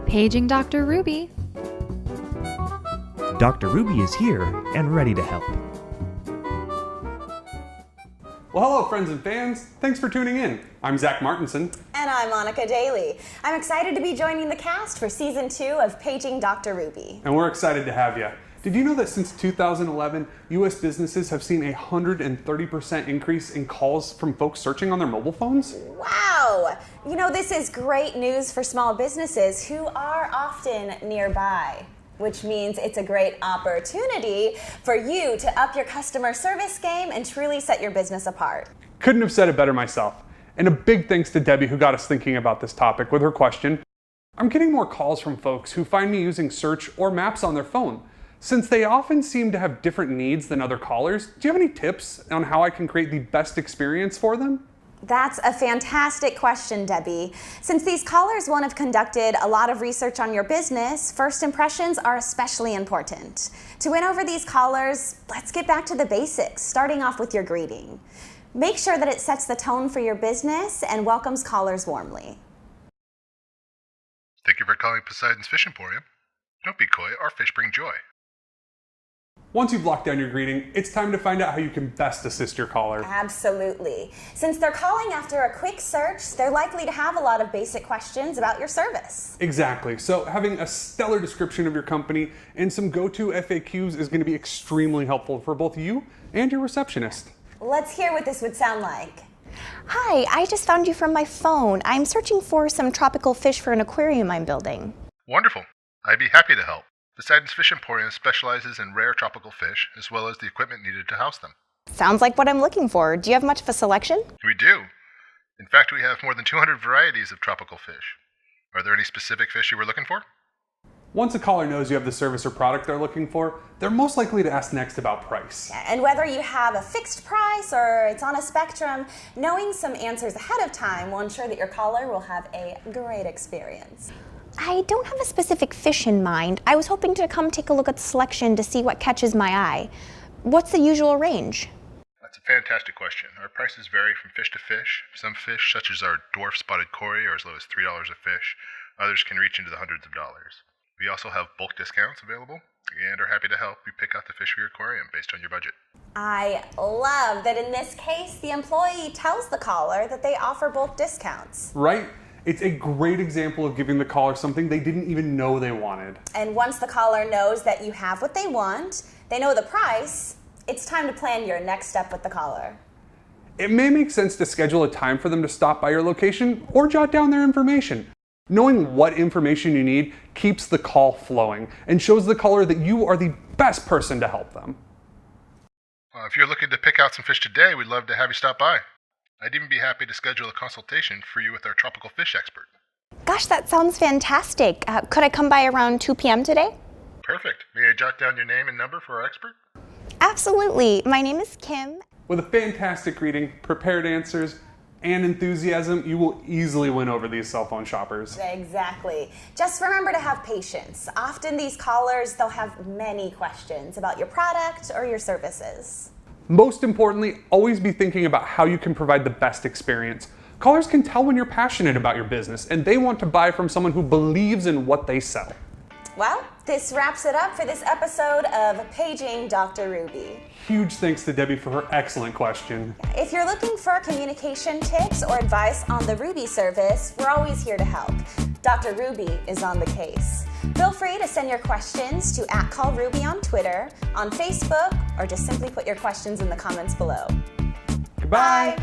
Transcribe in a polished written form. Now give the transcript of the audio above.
Paging Dr. Ruby. Dr. Ruby is here and ready to help. Well, hello friends and fans. Thanks for tuning in. I'm Zach Martinson. And I'm Monica Daly. I'm excited to be joining the cast for Season 2 of Paging Dr. Ruby. And we're excited to have you. Did you know that since 2011, U.S. businesses have seen a 130% increase in calls from folks searching on their mobile phones? Wow! You know, this is great news for small businesses who are often nearby, which means it's a great opportunity for you to up your customer service game and truly set your business apart. Couldn't have said it better myself. And a big thanks to Debbie who got us thinking about this topic with her question. I'm getting more calls from folks who find me using search or maps on their phone. Since they often seem to have different needs than other callers, do you have any tips on how I can create the best experience for them? That's a fantastic question, Debbie. Since these callers won't have conducted a lot of research on your business, first impressions are especially important. To win over these callers, let's get back to the basics, starting off with your greeting. Make sure that it sets the tone for your business and welcomes callers warmly. Thank you for calling Poseidon's Fish Emporium. Don't be coy, our fish bring joy. Once you've locked down your greeting, it's time to find out how you can best assist your caller. Absolutely. Since they're calling after a quick search, they're likely to have a lot of basic questions about your service. Exactly. So having a stellar description of your company and some go-to FAQs is going to be extremely helpful for both you and your receptionist. Let's hear what this would sound like. Hi, I just found you from my phone. I'm searching for some tropical fish for an aquarium I'm building. Wonderful. I'd be happy to help. Poseidon's Fish Emporium specializes in rare tropical fish, as well as the equipment needed to house them. Sounds like what I'm looking for. Do you have much of a selection? We do. In fact, we have more than 200 varieties of tropical fish. Are there any specific fish you were looking for? Once a caller knows you have the service or product they're looking for, they're most likely to ask next about price. And whether you have a fixed price or it's on a spectrum, knowing some answers ahead of time will ensure that your caller will have a great experience. I don't have a specific fish in mind. I was hoping to come take a look at the selection to see what catches my eye. What's the usual range? That's a fantastic question. Our prices vary from fish to fish. Some fish, such as our dwarf spotted cory, are as low as $3 a fish. Others can reach into the hundreds of dollars. We also have bulk discounts available and are happy to help you pick out the fish for your aquarium based on your budget. I love that in this case, the employee tells the caller that they offer bulk discounts. Right? It's a great example of giving the caller something they didn't even know they wanted. And once the caller knows that you have what they want, they know the price, it's time to plan your next step with the caller. It may make sense to schedule a time for them to stop by your location or jot down their information. Knowing what information you need keeps the call flowing and shows the caller that you are the best person to help them. If you're looking to pick out some fish today, we'd love to have you stop by. I'd even be happy to schedule a consultation for you with our tropical fish expert. Gosh, that sounds fantastic. Could I come by around 2 p.m. today? Perfect. May I jot down your name and number for our expert? Absolutely. My name is Kim. With a fantastic greeting, prepared answers, and enthusiasm, you will easily win over these cell phone shoppers. Exactly. Just remember to have patience. Often these callers, they'll have many questions about your product or your services. Most importantly, always be thinking about how you can provide the best experience. Callers can tell when you're passionate about your business and they want to buy from someone who believes in what they sell. Well, this wraps it up for this episode of Paging Dr. Ruby. Huge thanks to Debbie for her excellent question. If you're looking for communication tips or advice on the Ruby service, we're always here to help. Dr. Ruby is on the case. Feel free to send your questions to @callruby on Twitter, on Facebook, or just simply put your questions in the comments below. Goodbye. Bye.